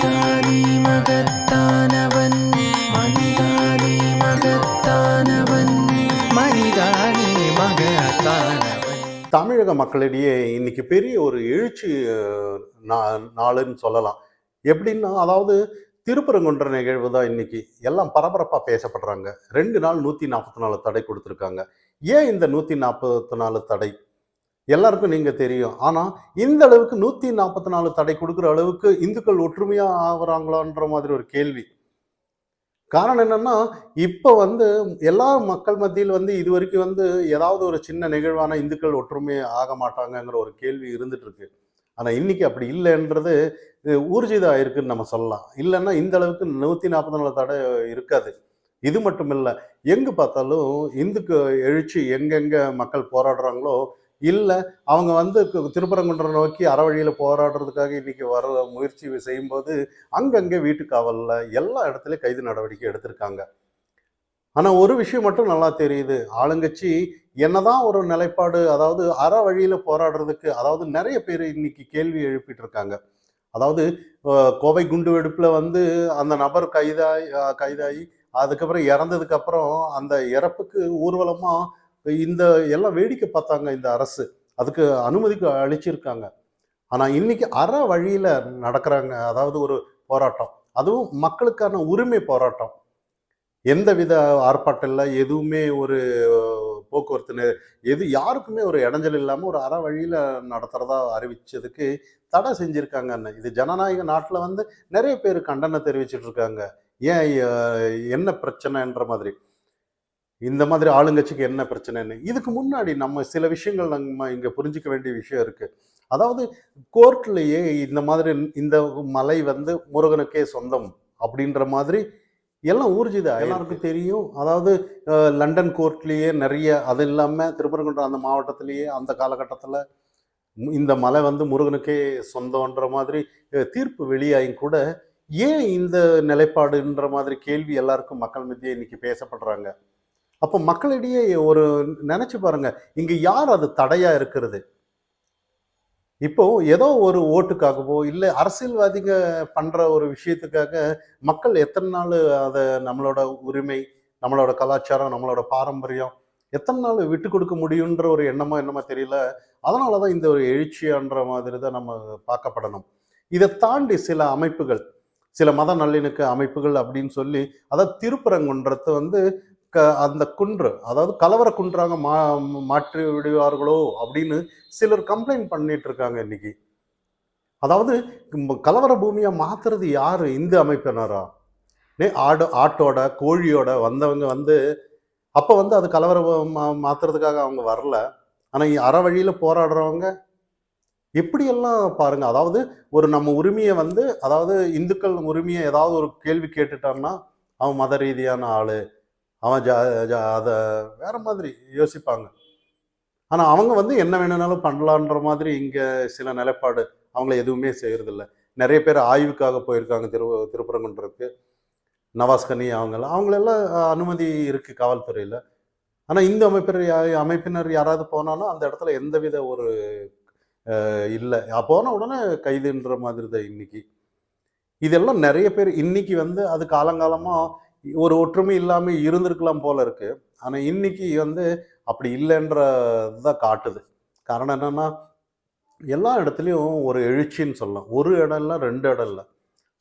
மனிதானே மகத்தானவன், மனிதானே மகத்தானவன், மனிதானே மகத்தானவன். தமிழக மக்களிடையே இன்னைக்கு பெரிய ஒரு எழுச்சி நாளுன்னு சொல்லலாம். எப்படின்னா, அதாவது திருப்பரங்குன்ற நிகழ்வு தான் இன்னைக்கு எல்லாம் பரபரப்பா பேசப்படுறாங்க. 2 நாள் 144 தடை கொடுத்துருக்காங்க. ஏன் இந்த 144 தடை? எல்லாருக்கும் நீங்க தெரியும். ஆனா இந்த அளவுக்கு 144 தடை கொடுக்குற அளவுக்கு இந்துக்கள் ஒற்றுமையா ஆகுறாங்களான்ற மாதிரி ஒரு கேள்வி. காரணம் என்னன்னா, இப்ப எல்லா மக்கள் மத்தியில் இதுவரைக்கும் ஏதாவது ஒரு சின்ன நிகழ்வான இந்துக்கள் ஒற்றுமை ஆக மாட்டாங்கங்கிற ஒரு கேள்வி இருந்துட்டு இருக்கு. ஆனா இன்னைக்கு அப்படி இல்லைன்றது ஊர்ஜிதம் ஆயிருக்குன்னு நம்ம சொல்லலாம். இல்லைன்னா இந்த அளவுக்கு 144 தடை இருக்காது. இது மட்டும் இல்ல, எங்கு பார்த்தாலும் இந்துக்கு எழுச்சி எங்கெங்க மக்கள் போராடுறாங்களோ, இல்ல அவங்க திருப்பரங்குன்றம் நோக்கி அறவழியில போராடுறதுக்காக இன்னைக்கு வர முயற்சி செய்யும்போது அங்கங்கே வீட்டு காவல்ல எல்லா இடத்துலயும் கைது நடவடிக்கை எடுத்திருக்காங்க. ஆனா ஒரு விஷயம் மட்டும் நல்லா தெரியுது. ஆளுங்கட்சி என்னதான் ஒரு நிலைப்பாடு, அதாவது அற வழியில போராடுறதுக்கு, அதாவது நிறைய பேர் இன்னைக்கு கேள்வி எழுப்பிட்டு இருக்காங்க. அதாவது கோவை குண்டு வெடிப்புல அந்த நபர் கைதாகி அதுக்கப்புறம் இறந்ததுக்கு அப்புறம் அந்த இறப்புக்கு ஊர்வலமா இந்த எல்லாம் வேடிக்கை பார்த்தாங்க இந்த அரசு. அதுக்கு அனுமதி அளிச்சிருக்காங்க. ஆனா இன்னைக்கு அற வழியில நடக்கிறாங்க. அதாவது ஒரு போராட்டம், அதுவும் மக்களுக்கான உரிமை போராட்டம். எந்தவித ஆர்ப்பாட்டம் இல்லை, எதுவுமே ஒரு போக்குவரத்து யாருக்குமே ஒரு இடைஞ்சல் இல்லாம ஒரு அற வழியில நடத்துறதா அறிவிச்சதுக்கு தடை செஞ்சிருக்காங்க. இது ஜனநாயக நாட்டுல நிறைய பேர் கண்டனம் தெரிவிச்சிட்டு இருக்காங்க. ஏன் என்ன பிரச்சனைன்ற மாதிரி, இந்த மாதிரி ஆளுங்கட்சிக்கு என்ன பிரச்சனைன்னு. இதுக்கு முன்னாடி நம்ம சில விஷயங்கள் நம்ம இங்க புரிஞ்சுக்க வேண்டிய விஷயம் இருக்கு. அதாவது கோர்ட்லயே இந்த மாதிரி இந்த மலை முருகனுக்கே சொந்தம் அப்படின்ற மாதிரி எல்லாம் ஊர்ஜித எல்லாருக்கும் தெரியும். அதாவது லண்டன் கோர்ட்லேயே நிறைய, அது இல்லாமல் திருப்பரங்குன்றம் அந்த மாவட்டத்திலேயே அந்த காலகட்டத்தில் இந்த மலை முருகனுக்கே சொந்தன்ற மாதிரி தீர்ப்பு வெளியாயும் கூட ஏன் இந்த நிலைப்பாடுன்ற மாதிரி கேள்வி எல்லாருக்கும் மக்கள் மத்தியே இன்னைக்கு பேசப்படுறாங்க. அப்போ மக்களிடையே ஒரு நினைச்சு பாருங்க, இங்க யார் அது தடையா இருக்கிறது? இப்போ ஏதோ ஒரு ஓட்டுக்காகவோ இல்லை அரசியல்வாதிங்க பண்ற ஒரு விஷயத்துக்காக மக்கள் எத்தனை நாள் அதை நம்மளோட உரிமை, நம்மளோட கலாச்சாரம், நம்மளோட பாரம்பரியம் எத்தனை நாள் விட்டு கொடுக்க முடியுன்ற ஒரு என்னமா தெரியல. அதனாலதான் இந்த ஒரு எழுச்சியான்ற மாதிரி தான் நம்ம பார்க்கப்படணும். இதை தாண்டி சில அமைப்புகள், சில மத நல்லிணக்க அமைப்புகள் அப்படின்னு சொல்லி, அதாவது திருப்பரங்குன்றத்தை அந்த குன்று, அதாவது கலவர குன்றாக மாற்றி விடுவார்களோ அப்படின்னு சிலர் கம்ப்ளைண்ட் பண்ணிட்டு இருக்காங்க இன்னைக்கு. அதாவது கலவர பூமியா மாத்துறது யாரு? இந்து அமைப்பினரா? ஆட்டோட கோழியோட வந்தவங்க அப்ப அது கலவர மாத்துறதுக்காக அவங்க வரல. ஆனா அற வழியில போராடுறவங்க எப்படியெல்லாம் பாருங்க. அதாவது ஒரு நம்ம உரிமையை அதாவது இந்துக்கள் உரிமையை ஏதாவது ஒரு கேள்வி கேட்டுட்டான்னா அவன் மத ரீதியான ஆளு, அவன் அதை வேற மாதிரி யோசிப்பாங்க. ஆனா அவங்க என்ன வேணும்னாலும் பண்ணலான்ற மாதிரி இங்க சில நிலைப்பாடு, அவங்கள எதுவுமே செய்யறதில்ல. நிறைய பேர் ஆய்வுக்காக போயிருக்காங்க திருப்பரங்குன்றத்துக்கு. நவாஸ்கனி அவங்களெல்லாம் அனுமதி இருக்கு காவல்துறையில. ஆனா இந்த அமைப்பினர் யாராவது போனாலும் அந்த இடத்துல எந்தவித ஒரு இல்லை, போன உடனே கைதுன்ற மாதிரி தான் இன்னைக்கு. இதெல்லாம் நிறைய பேர் இன்னைக்கு அது காலங்காலமா ஒரு ஒற்றுமை இல்லாம இருந்திருக்கலாம் போல இருக்கு. ஆனா இன்னைக்கு அப்படி இல்லைன்றதான் காட்டுது. காரணம் என்னன்னா, எல்லா இடத்துலையும் ஒரு எழுச்சின்னு சொல்லலாம். ஒரு இடம் இல்லை, 2 இடம் இல்லை,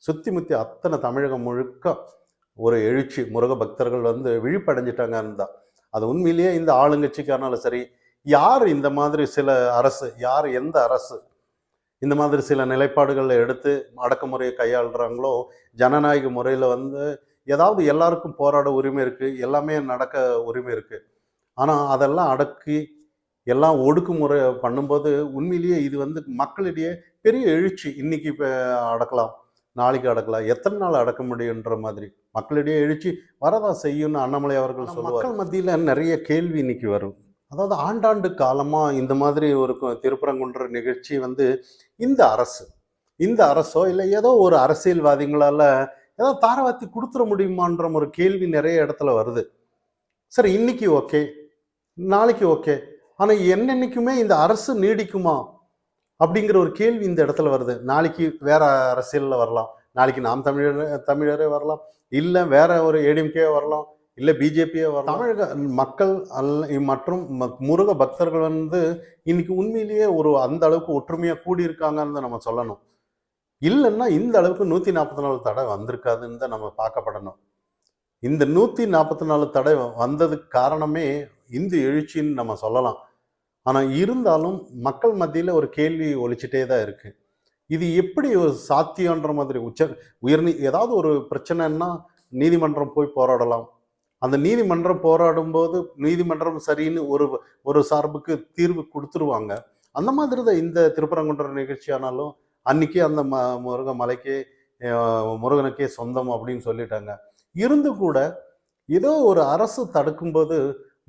சுத்தி முத்தி அத்தனை தமிழகம் முழுக்க ஒரு எழுச்சி. முருக பக்தர்கள் விழிப்படைஞ்சிட்டாங்கன்னு தான். அது உண்மையிலேயே இந்த ஆளுங்கட்சிக்கானாலும் சரி, யார் இந்த மாதிரி சில அரசு, யார் எந்த அரசு இந்த மாதிரி சில நிலைப்பாடுகளை எடுத்து அடக்குமுறையை கையாளுறாங்களோ, ஜனநாயக முறையில் ஏதாவது எல்லாருக்கும் போராட உரிமை இருக்கு, எல்லாமே நடக்க உரிமை இருக்கு. ஆனால் அதெல்லாம் அடக்கி எல்லாம் ஒடுக்குமுறை பண்ணும்போது உண்மையிலேயே இது மக்களிடையே பெரிய எழுச்சி. இன்னைக்கு இப்போ அடக்கலாம், நாளைக்கு அடக்கலாம், எத்தனை நாள் அடக்க முடியுன்ற மாதிரி மக்களிடையே எழுச்சி வரதான் செய்யும்னு அண்ணாமலை அவர்கள் சொல்லுவார். மக்கள் மத்தியில் நிறைய கேள்வி இன்னைக்கு வரும். அதாவது ஆண்டாண்டு காலமாக இந்த மாதிரி ஒரு திருப்பரங்குன்ற நிகழ்ச்சி இந்த அரசோ இல்லை ஏதோ ஒரு அரசியல்வாதிகளால் ஏதோ தாரவாத்தி கொடுத்துட முடியுமான்ற ஒரு கேள்வி நிறைய இடத்துல வருது. சரி, இன்னைக்கு ஓகே, நாளைக்கு ஓகே, ஆனால் என்னென்னைக்குமே இந்த அரசு நீடிக்குமா அப்படிங்கிற ஒரு கேள்வி இந்த இடத்துல வருது. நாளைக்கு வேற அரசியலில் வரலாம், நாளைக்கு நாம் தமிழரே வரலாம், இல்லை வேற ஒரு ஏடிஎம்கே வரலாம், இல்லை பிஜேபியே வரலாம். தமிழக மக்கள் மற்றும் முருக பக்தர்கள் வந்து இன்னைக்கு உண்மையிலேயே ஒரு அந்த அளவுக்கு ஒற்றுமையாக கூடியிருக்காங்கன்னு நம்ம சொல்லணும். இல்லைன்னா இந்த அளவுக்கு 144 தடை வந்திருக்காதுன்னு தான் நம்ம பார்க்கப்படணும். இந்த 144 தடை வந்ததுக்கு காரணமே இந்து எழுச்சின்னு நம்ம சொல்லலாம். ஆனால் இருந்தாலும் மக்கள் மத்தியில் ஒரு கேள்வி ஒழிச்சிட்டே தான் இருக்கு. இது எப்படி ஒரு சாத்தியன்ற மாதிரி ஏதாவது ஒரு பிரச்சனைன்னா நீதிமன்றம் போய் போராடலாம். அந்த நீதிமன்றம் போராடும்போது நீதிமன்றம் சரின்னு ஒரு சார்புக்கு தீர்வு கொடுத்துருவாங்க. அந்த மாதிரி தான் இந்த திருப்பரங்குன்ற நிகழ்ச்சியானாலும் அன்னைக்கே அந்த மலைக்கே முருகனுக்கே சொந்தம் அப்படின்னு சொல்லிட்டாங்க. இருந்து கூட ஏதோ ஒரு அரசு தடுக்கும்போது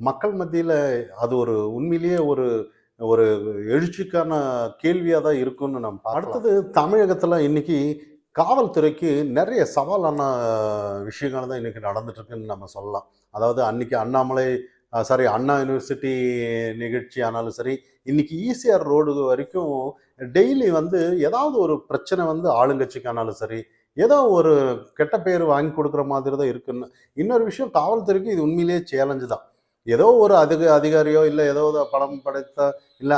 மக்கள் மத்தியில் அது ஒரு உண்மையிலேயே ஒரு ஒரு எழுச்சிக்கான கேள்வியாக தான் இருக்கும்னு நம்ம பார்க்கலாம். அடுத்தது தமிழகத்தில் இன்னைக்கு காவல்துறைக்கு நிறைய சவாலான விஷயங்கள் தான் இன்னைக்கு நடந்துட்டு இருக்குன்னு நம்ம சொல்லலாம். அதாவது அன்னைக்கு அண்ணா யூனிவர்சிட்டி நிகழ்ச்சி ஆனாலும் சரி, இன்னைக்கு ஈசிஆர் ரோடு வரைக்கும் டெய்லி வந்து ஏதாவது ஒரு பிரச்சனை வந்து ஆளுங்கட்சிக்கானாலும் சரி, ஏதோ ஒரு கெட்ட பேர் வாங்கி கொடுக்குற மாதிரி தான் இருக்குன்னு. இன்னொரு விஷயம், காவல்துறைக்கு இது உண்மையிலேயே சேலஞ்சு தான். ஏதோ ஒரு அதிகாரியோ இல்லை ஏதோ படம் படைத்த இல்லை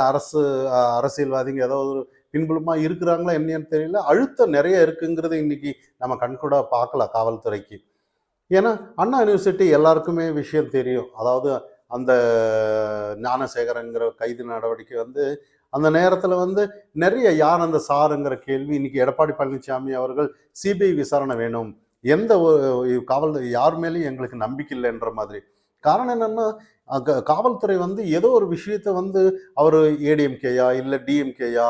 அரசியல்வாதிங்க ஏதோ ஒரு பின்புலமா இருக்கிறாங்களா என்னன்னு தெரியல, அழுத்தம் நிறைய இருக்குங்கிறது இன்னைக்கு நம்ம கண்கூட பார்க்கலாம் காவல்துறைக்கு. ஏன்னா அண்ணா யூனிவர்சிட்டி எல்லாருக்குமே விஷயம் தெரியும். அதாவது அந்த ஞானசேகரங்கிற கைது நடவடிக்கை வந்து அந்த நேரத்தில் வந்து நிறைய யார் அந்த சாருங்கிற கேள்வி. இன்னைக்கு எடப்பாடி பழனிசாமி அவர்கள் சிபிஐ விசாரணை வேணும், எந்த காவல் யார் மேலேயும் எங்களுக்கு நம்பிக்கை இல்லைன்ற மாதிரி. காரணம் என்னன்னா, காவல்துறை வந்து ஏதோ ஒரு விஷயத்த வந்து அவர் ஏடிஎம்கேயா இல்லை டிஎம்கேயா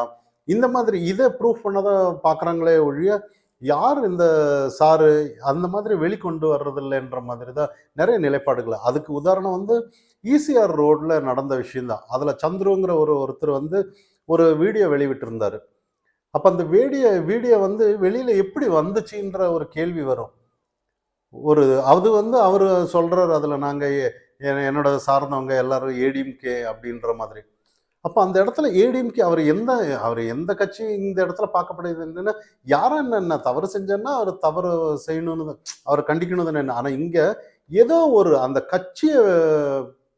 இந்த மாதிரி இதை ப்ரூஃப் பண்ணதான் பார்க்குறாங்களே ஒழிய யார் இந்த சாரு அந்த மாதிரி வெளிக்கொண்டு வர்றதில்லைன்ற மாதிரி தான் நிறைய நிலைப்பாடுகள். அதுக்கு உதாரணம் வந்து ஈசிஆர் ரோட்ல நடந்த விஷயம்தான். அதில் சந்துருங்கிற ஒருத்தர் வந்து ஒரு வீடியோ வெளிவிட்டிருந்தார். அப்போ அந்த வீடியோ வந்து வெளியில் எப்படி வந்துச்சுன்ற ஒரு கேள்வி வரும். அது வந்து அவர் சொல்கிறார், அதில் நாங்கள் என்னோட சார்ந்தவங்க எல்லாரும் ஏடிஎம்கே அப்படின்ற மாதிரி. அப்போ அந்த இடத்துல ஏடிஎம்கே அவர் எந்த கட்சி இந்த இடத்துல பார்க்கப்படுதுன்னா, யாரா என்ன தவறு செஞ்சேன்னா அவர் தவறு செய்யணும்னு அவர் கண்டிக்கணும் என்ன. ஆனால் இங்கே ஏதோ ஒரு அந்த கட்சியை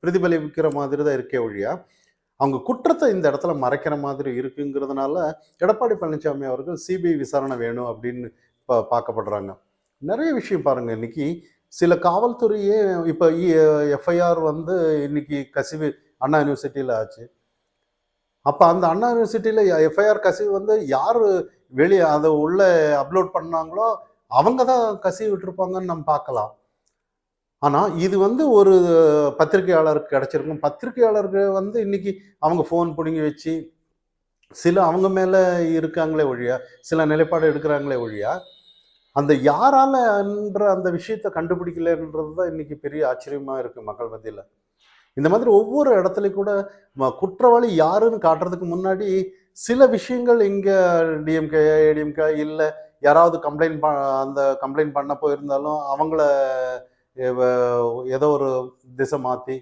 பிரதிபலிக்கிற மாதிரி தான் இருக்கே ஒழியா அவங்க குற்றத்தை இந்த இடத்துல மறைக்கிற மாதிரி இருக்குங்கிறதுனால எடப்பாடி பழனிசாமி அவர்கள் சிபிஐ விசாரணை வேணும் அப்படின்னு பார்க்கப்படுறாங்க. நிறைய விஷயம் பாருங்க. இன்னைக்கு சில காவல்துறையே இப்போ எஃப்ஐஆர் வந்து இன்னைக்கு கசிவு அண்ணா யூனிவர்சிட்டியில் ஆச்சு. அப்போ அந்த அண்ணா யூனிவர்சிட்டியில் எஃப்ஐஆர் கசிவு வந்து யார் வெளியே அதை உள்ள அப்லோட் பண்ணாங்களோ அவங்க தான் கசிவு விட்டுருப்பாங்கன்னு நம்ம பார்க்கலாம். ஆனால் இது வந்து ஒரு பத்திரிகையாளருக்கு கிடைச்சிருக்கும். பத்திரிகையாளருக்கு வந்து இன்னைக்கு அவங்க ஃபோன் பிடுங்கி வச்சு சில அவங்க மேலே இருக்காங்களே ஒழியா, சில நிலைப்பாடு எடுக்கிறாங்களே ஒழியா, அந்த யாராலன்ற அந்த விஷயத்தை கண்டுபிடிக்கலன்றது தான் இன்னைக்கு பெரிய ஆச்சரியமா இருக்கு மக்கள் மத்தியில். இந்த மாதிரி ஒவ்வொரு இடத்துலையும் கூட குற்றவாளி யாருன்னு காட்டுறதுக்கு முன்னாடி சில விஷயங்கள் இங்கே டிஎம்கே ஏடிஎம்கே இல்லை யாராவது கம்ப்ளைண்ட் பண்ண போயிருந்தாலும் அவங்கள ஏதோ ஒரு திசை மாற்றி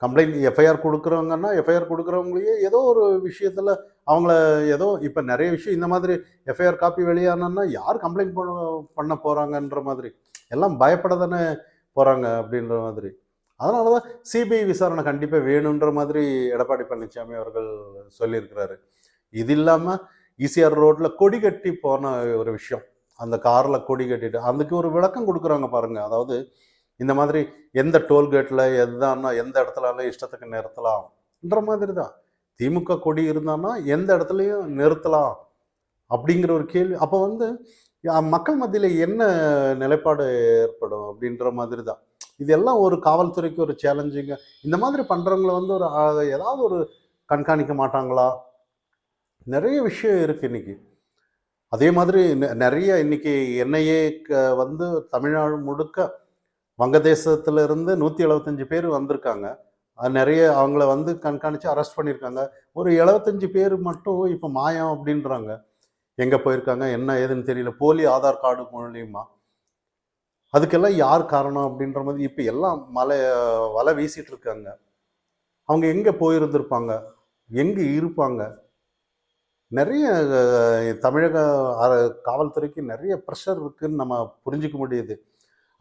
கம்ப்ளைண்ட் எஃப்ஐஆர் கொடுக்குறவங்கன்னா எஃப்ஐஆர் கொடுக்குறவங்களையே ஏதோ ஒரு விஷயத்தில் அவங்கள ஏதோ இப்போ நிறைய விஷயம் இந்த மாதிரி எஃப்ஐஆர் காப்பி வெளியானன்னா யார் கம்ப்ளைண்ட் பண்ண போகிறாங்கன்ற மாதிரி எல்லாம் பயப்பட தானே போகிறாங்க அப்படின்ற மாதிரி. அதனால தான் சிபிஐ விசாரணை கண்டிப்பாக வேணுன்ற மாதிரி எடப்பாடி பழனிசாமி அவர்கள் சொல்லியிருக்கிறாரு. இது இல்லாமல் ஈசிஆர் ரோட்டில் கொடி கட்டி போன ஒரு விஷயம், அந்த காரில் கொடி கட்டிட்டு அதுக்கு ஒரு விளக்கம் கொடுக்குறாங்க பாருங்கள். அதாவது இந்த மாதிரி எந்த டோல்கேட்டில் எந்த இடத்துலலாம் இஷ்டத்துக்கு நிறுத்தலாம்ன்ற மாதிரி தான். திமுக கொடி இருந்தான்னா எந்த இடத்துலையும் நிறுத்தலாம் அப்படிங்கிற ஒரு கேள்வி. அப்போ வந்து மக்கள் மத்தியில் என்ன நிலைப்பாடு ஏற்படும் அப்படின்ற மாதிரி தான். இதெல்லாம் ஒரு காவல்துறைக்கு ஒரு சேலஞ்சிங்க. இந்த மாதிரி பண்ணுறவங்கள வந்து ஏதாவது ஒரு கண்காணிக்க மாட்டாங்களா? நிறைய விஷயம் இருக்குது இன்னைக்கு. அதே மாதிரி நிறைய இன்னைக்கு என்ஐஏ வந்து தமிழ்நாடு முழுக்க வங்கதேசத்திலிருந்து 175 பேர் வந்திருக்காங்க. நிறைய அவங்கள வந்து கண்காணித்து அரெஸ்ட் பண்ணியிருக்காங்க. ஒரு 75 பேர் மட்டும் இப்போ மாயம் அப்படின்றாங்க. எங்கே போயிருக்காங்க என்ன ஏதுன்னு தெரியல. போலி ஆதார் கார்டு மூலியமா அதுக்கெல்லாம் யார் காரணம் அப்படின்ற மாதிரி இப்போ எல்லாம் வலை வீசிட்டு இருக்காங்க. அவங்க எங்கே போயிருந்திருப்பாங்க, எங்கே இருப்பாங்க, நிறைய தமிழக காவல்துறைக்கு நிறைய ப்ரெஷர் இருக்குன்னு நம்ம புரிஞ்சுக்க முடியுது.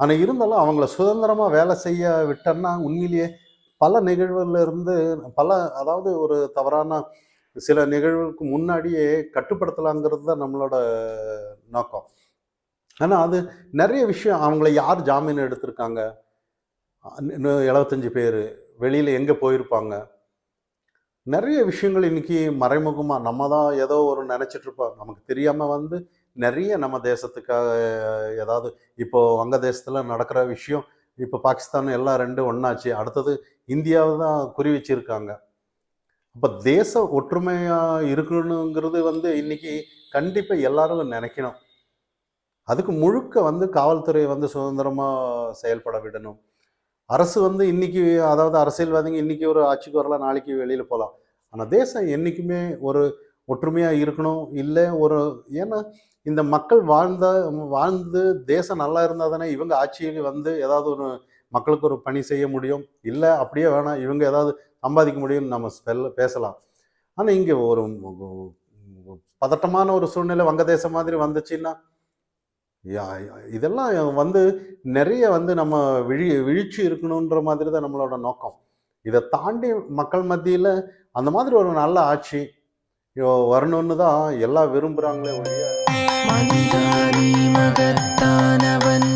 ஆனால் இருந்தாலும் அவங்கள சுதந்திரமாக வேலை செய்ய விட்டோன்னா உண்மையிலேயே பல நிகழ்வுல இருந்து பல அதாவது ஒரு தவறான சில நிகழ்வுக்கு முன்னாடியே கட்டுப்படுத்தலாங்கிறது தான் நம்மளோட நோக்கம். ஆனால் அது நிறைய விஷயம் அவங்கள யார் ஜாமீன் எடுத்திருக்காங்க, 75 பேர் வெளியில் எங்கே போயிருப்பாங்க, நிறைய விஷயங்கள் இன்னைக்கு மறைமுகமாக நம்ம தான் ஏதோ ஒரு நினச்சிட்டு இருப்போம். நமக்கு தெரியாமல் வந்து நிறைய நம்ம தேசத்துக்காக ஏதாவது இப்போ வங்கதேசத்தில் நடக்கிற விஷயம், இப்போ பாகிஸ்தான் எல்லாம் ரெண்டு ஒன்றாச்சு, அடுத்தது இந்தியாவை தான் குறி வச்சிருக்காங்க. அப்போ தேச ஒற்றுமையாக இருக்கணுங்கிறது வந்து இன்னைக்கு கண்டிப்பாக எல்லாரும் நினைக்கணும். அதுக்கு முழுக்க வந்து காவல்துறை வந்து சுதந்திரமாக செயல்பட விடணும். அரசு வந்து இன்னைக்கு அதாவது அரசியல்வாதிங்க இன்னைக்கு ஒரு ஆட்சிக்கு வரலாம், நாளைக்கு வெளியில் போகலாம். ஆனால் தேசம் என்றைக்குமே ஒரு ஒற்றுமையாக இருக்கணும். இல்லை ஒரு ஏன்னா இந்த மக்கள் வாழ்ந்து தேசம் நல்லா இருந்தால் தானே இவங்க ஆட்சியில் வந்து ஏதாவது ஒரு மக்களுக்கு ஒரு பணி செய்ய முடியும். இல்லை அப்படியே வேணாம் இவங்க ஏதாவது சம்பாதிக்க முடியும்னு நம்ம பேசலாம். ஆனால் இங்கே ஒரு பதட்டமான ஒரு சூழ்நிலை வங்கதேசம் மாதிரி வந்துச்சுன்னா இதெல்லாம் வந்து நிறைய வந்து நம்ம விழிச்சு இருக்கணுன்ற மாதிரி தான் நம்மளோட நோக்கம். இதை தாண்டி மக்கள் மத்தியில் அந்த மாதிரி ஒரு நல்ல ஆட்சி வரணும்னு தான் எல்லாம் விரும்புகிறாங்களே ஒழிய மனிதானி மகத்தானவன்